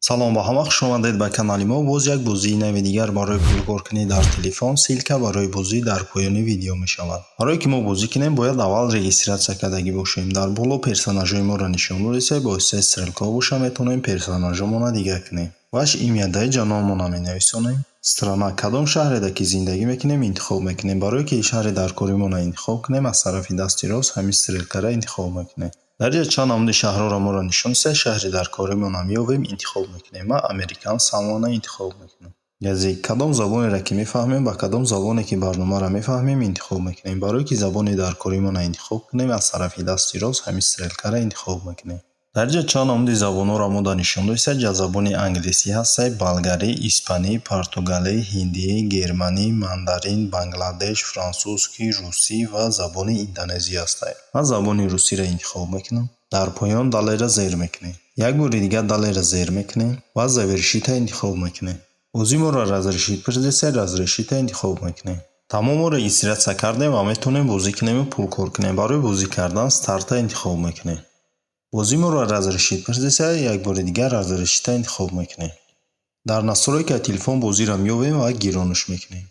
салом ба ҳама, хуш омадед ба канали мо. Боз як бозии нави дигар барои пулкоркунӣ дар телефон, силка барои бозӣ дар поёни видео мешавад. Барои ки мо бозӣ кунем, бояд аввал регистратсия кардагӣ бошем. Дар боло персонажҳои моро нишон додеса, бо воситаи стрелка боша метавонем персонажҳоамонро дигар кунем. Ваш имя даи ҷанобамонро менависонем. Страна кадом шаҳреда ки зиндагӣ мекунем интихоб мекунем. Барое ки шаҳри дар коримонро интихоб кунем, аз тарафи дасти рост ҳамин стрелкаро интихоб мекунем. дар ҷа чанд намуди шаҳрҳоро моро нишон дида, шаҳри дар коримонро меёбем, интихоб мекунем. Ман Американ Самоаро интихоб мекунем. язик кадом забонеро ки мефаҳмем, ба кадом забоне ки барномаро мефаҳмем интихоб мекунем. барое ки забони дар коримонро интихоб кунем, аз тарафи дасти рост ҳамин стрелкаро интихоб мекунем. дар ҷа чанд намуди забонҳоро мо дар нишон дода, ҷа забони англисӣ ҳастад, болгарӣ, испанӣ, португалӣ, ҳиндӣ, германӣ, мандарин, бангладеш, французский, русӣ ва забони индонезӣ ҳастад. ман забони русиро интихоб мекунам. дар поён далера зер мекунем. як бори дигар далера зер мекунем ва завершита интихоб мекунем. o'zi моро разрешит пурсида, разрешита интихоб мекунем. тамомо регистратсия кардем ва метавонем бозӣ кунем ва пулкор кунем. барои бозӣ кардан старта интихоб мекунем. o'zi моро разрешит пурсида, як бори дигар разрешита интихоб мекунем. дар настройкаи телефон бозиро меёбем ва гиронш мекунем.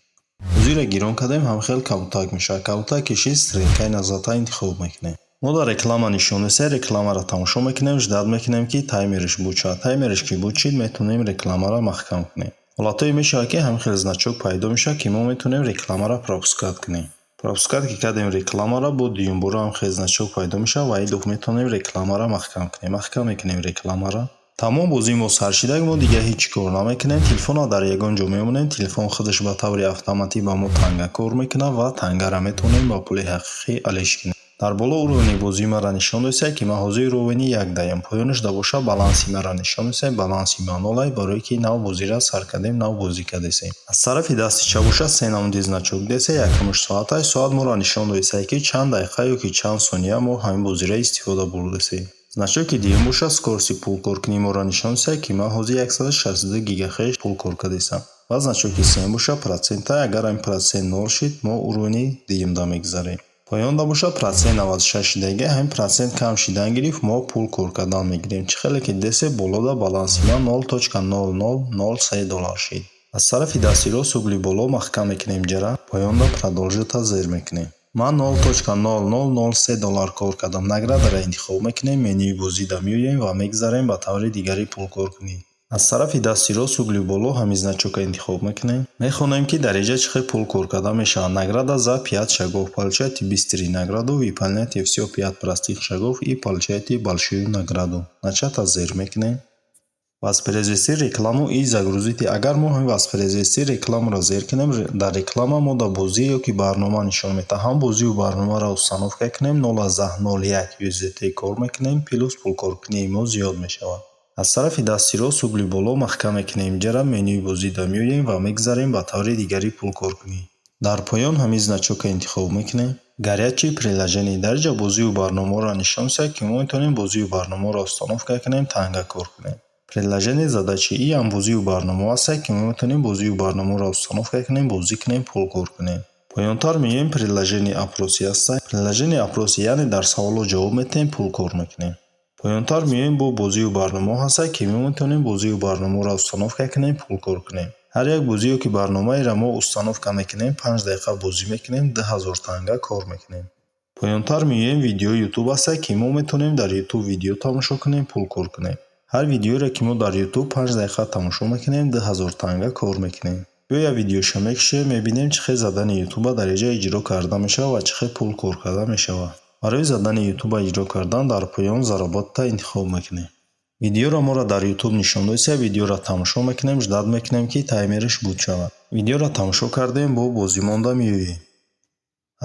бозиро гирон кардем, ҳамхел кабутак мешавад. кабутак кишид стрелкаи назарта интихоб мекунем. мо дар реклама нишон дода, рекламаро тамошо мекунем, ждат мекунем ки таймерш буд шавад. таймерш ки буд шид, метавонем рекламаро маҳкам кунем. ҳолатое мешавад ки ҳамхел значок пайдо мешавад ки мо метавонем рекламаро пропускат кунем. пропускат ки кардем рекламаро, бо дуюм бора ҳамхел значок пайдо мешавад ва идох метавонем рекламаро маҳкам кунем. маҳкам мекунем рекламаро. тамом бозии мо сар шидаг, мо дигар ҳеҷ кор намекунем. телефонро дар ягон ҷо мемонем. телефон худаш ба таври автоматӣ ба мо танга кор мекунад ва тангаро метавонем ба пули ҳақиқӣ алиш кунем. дар боло уровни бозии маро нишон дода, ки ман ҳозир уровни 1 даям. поёнаш да боша баланси маро нишон дода, баланси ман 0, барое ки нав бозиро сар кардем, нав бозӣ кардесем. аз тарафи дасти чап боша се намуди значок деса, якумш соата. соат моро нишон дода ки чанд дақиқа ё ки чанд сония мо ҳамин бозиро истифода бурдасем. значоки дуюм боша скорости пулкоркунӣ моро нишон дода, ки ман ҳозир 162 гигахеш пулкор кардесам. ва значоки сем боша процента. агар ҳамин процент 0 шид, мо уровни дуюмда мегузарем. поёнда боша процент 96 шидаги, ҳамин процент кам шидан гирифт, мо пул кор кардан мегирем. чихеле ки десе болода баланси ман $0.0003 шид. аз тарафи дасти рост угли боло маҳкам мекунем ҷара, поёнда продолжита зер мекунем. ман $0.0003 кор кардам. наградаро интихоб мекунем, менюи бозида меоем ва мегзарем ба таври дигари пулкоркунӣ. аз тарафи дасти рост угли боло ҳамин значока интихоб мекунем. мехонем ки дар инҷа чӣ хел пул кор кардан мешавад. награда за 5 шагов, получаете бистрый награду, выполняйте все 5 простых шагов и получаете большую награду. начата зер мекунем. воспроизвести рекламу и загрузите. агар мо воспроизвести рекламаро зер кунем, дар реклама мо да бозӣ ё ки барнома нишон метаҳам. бозию барномаро установка кунем, 0.01 USDT кор мекунем, плюс пулкоркунии мо зиёд мешавад. аз тарафи дасти рост угли боло маҳкам мекунем ҷара, менюи бозида меоем ва мегзарем ба таври дигари пулкоркунӣ. дар поён ҳамин значока интихоб мекунем. горячие приложения. дар ҷа бозию барномаро нишон дода, ки мо метавонем бозию барномаро установка кунем, танга кор кунем. приложение задачи и ам бозию барнома аст, ки мо метавонем бозию барномаро установка кунем, бозӣ кунем, пул кор кунем. поёнтар меоем приложение опроси аст. приложение опроси яъне дар саволо ҷавоб метаҳем, пул кор мекунем. поёнтар меоем бо бозию барнома ҳаст, ки мо метавонем бозию барномаро установка кунем, пул кор кунем. ҳар як бозие ки барномаеро мо установка мекунем, 5 дақиқа бозӣ мекунем, 2000 танга кор мекунем. поёнтар меоем видео YouTube аст, ки мо метавонем дар YouTube видео тамошо кунем, пул кор кунем. ҳар видеоро ки мо дар YouTube 5 дақиқа тамошо мекунем, 2000 танга кор мекунем. гӯя видеоша мекушем, мебинем чӣ хел задани YouTube дар инҷа иҷро карда мешавад ва чӣ хел пул кор карда мешавад. барои задани YouTube иҷро кардан дар поён зароботта интихоб мекунем. видеоро моро дар YouTube нишон дода, видеоро тамошо мекунем, ждат мекунем ки таймерш буд шавад. видеоро тамошо кардем, бо бозӣ монда меоем.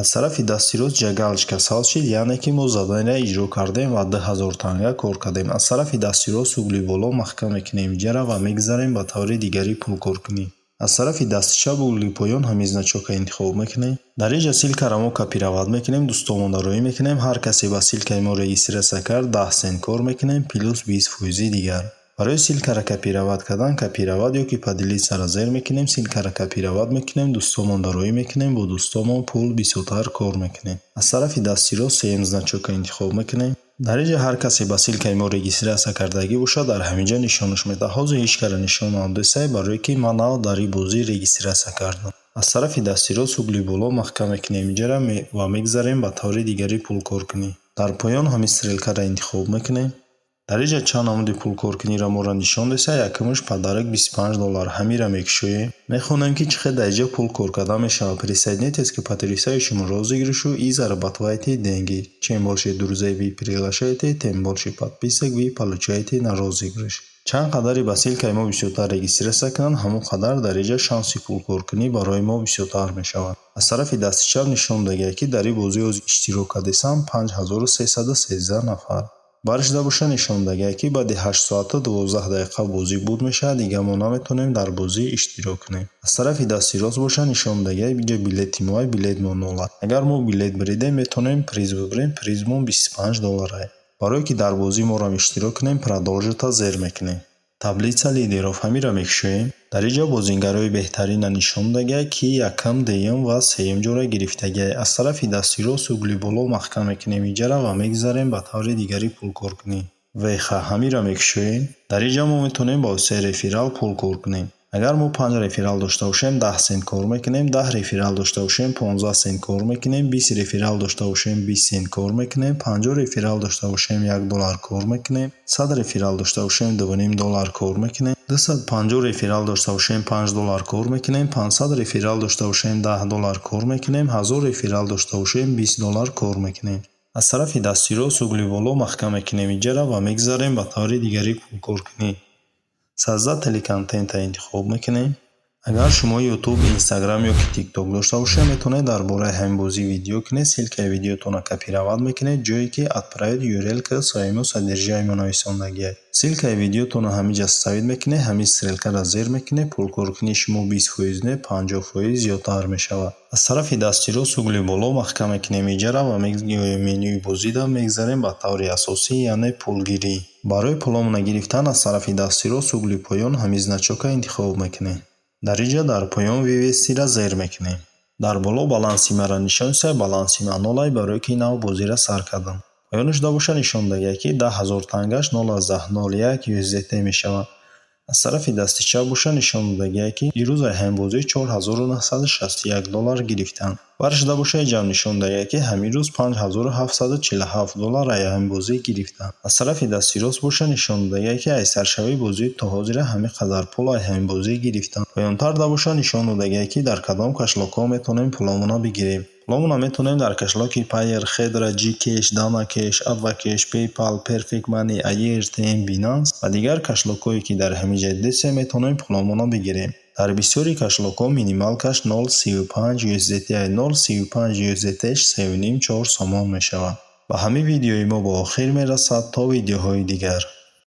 аз тарафи дасти рост ҷа галочка сабз шид, яъне ки мо заданиро иҷро кардем ва 2000 танга кор кардем. аз тарафи дасти рост угли боло маҳкам мекунем ҷара ва мегзарем ба таври дигари пулкоркунӣ. аз тарафи дасти чап угли поён ҳамин значока интихоб мекунем. дар инҷа силкаро мо копироват мекунем, дӯстомонро роӣ мекунем. ҳар касе ба силкаи мо регистратсия кард 10 сент кор мекунем, плюс 20% дигар. барои силкаро копироват кардан, копироват ё ки поделитсаро зер мекунем, силкаро копироват мекунем, дӯстомонро роӣ мекунем, бо дӯстомон пул бисёртар кор мекунем. аз тарафи дасти рост сеюм значока интихоб мекунем. дар инҷа ҳар касе ба силкаи мо регистрация кардагӣ бошад, дар ҳаминҷа нишонаш медиҳад. ҳозир ҳеҷ кара нишон намудесай, барое ки ман нав дар ин бозӣ регистрация кардам. аз тарафи дасти рост угли боло маҳкам мекунем инҷара ва мегзарем ба таври дигари пулкоркунӣ. дар поён ҳамин стрелкаро интихоб мекунем. дар инҷа чанд намуди пулкоркуниро моро нишон десай. якумаш подарок $25. ҳамира мекушоем. мехонем ки чӣ қадр дар инҷа пул кор карда мешавад. Присоединяйтесь к потрясающему розыгрышу и зарабатывайте деньги. Чем больше друзей вы приглашаете, тем больше подписок вы получаете на розыгрыш. чанд қадари ба силкаи мо бисёртар регистрация кунанд, ҳамон қадар дар инҷа шанси пулкоркунӣ барои мо бисёртар мешавад. аз тарафи дасти чап нишон додагӣ ки дар ин бозӣ иштирок кардесам 5313 нафар. баршида боша нишон додагӣ ки баъди 8 соата 12 дақиқа бозӣ буд мешавад, дигар мо наметавонем дар бозӣ иштирок кунем. аз тарафи дасти рост боша нишон додагӣ инҷа билети мо билет мо 0. агар мо билет биридем метавонем приз бибирем. приз мо $25. барое ки дар бозӣ моро иштирок кунем, продолжита зер мекунем. таблица лидеров ҳамира мекушоем. дар инҷа бозингарои беҳтарина нишон додагӣ ки якум, деюм ва сеюм ҷора гирифтагӣ. аз тарафи дасти рост угли боло маҳкам мекунем инҷара ва мегзарем ба таври дигари пулкоркунӣ. веха ҳамира мекушоем. дар инҷа мо метавонем бо воситаи реферал пул кор кунем. агар мо 5 реферал дошта бошем 10 сент кор мекунем, 10 реферал дошта бошем 15 сент кор мекунем, 20 реферал дошта бошем 20 сент кор мекунем, 50 реферал дошта бошем $1 кор мекунем, 100 реферал дошта бошем $2.5 кор мекунем, 250 реферал дошта бошем $5 кор мекунем, 500 реферал дошта бошем $10 кор мекунем, 1000 реферал дошта бошем $20 кор мекунем. аз тарафи дасти рост угли боло маҳкам мекунем инҷара ва мегзарем ба таври дигари пулкоркунӣ. создатели контента интихоб мекунем. агар шумо YouTube, Instagram ё ки TikTok дошта бошед, метавонед дар бораи ҳамин бозӣ видео кунед. ссилкаи видеотонро копировать мекунед, ҷое ки отправить URL к своему содержимому нависондагӣ. ссилкаи видеотонро ҳаминҷа составид мекунед, ҳамин стрелкаро зер мекунед, пулкоркунии шумо 20% не 50% зиёдтар мешавад. аз тарафи дасти рост угли боло маҳкам мекунем инҷара ва менюи бозида мегзарем ба таври асосӣ, яъне пулгирӣ. барои пуломона гирифтан аз тарафи дасти рост угли поён ҳамин значока интихоб мекунем. дар инҷа дар поён вивестиро зер мекунем. дар боло балансимаро нишон десай, балансима 0 барое ки нав бозиро сар кардам. поёнашда боша нишон додагӣ ки 10,000 тангаш 0,01 USDT мешавад. аз тарафи дасти чап боша нишон додагӣ ки ирӯзаи ҳамин бозӣ $4961 гирифтанд. баршида боша ҷамъ нишон додагӣ ки ҳамин рӯз $5747 ай ҳамин бозӣ гирифтанд. аз тарафи дасти рост боша нишон додагӣ ки айсаршавии бозӣ то ҳозира ҳамин қадар пул ай ҳамин бозӣ гирифтанд. поёнтарда боша нишон додагӣ ки дар кадом кашлокҳо метавонем пуломона бигирем. пуломона метавонем дар кашлоки Payer, Xedra, Gcash, DanaCash, Advocash, PayPal, Perfect Money, AirTM, Binance ва дигар кашлокҳое ки дар ҳамин ҷай дестем метавонем пуломона бигирем. дар бисёри кашлокҳо минимал каш 0.35 USDT ай 0.35 USDT 3.4 сомон мешавад. ба ҳамин видеои мо ба охир мерасад. то видеоҳои дигар.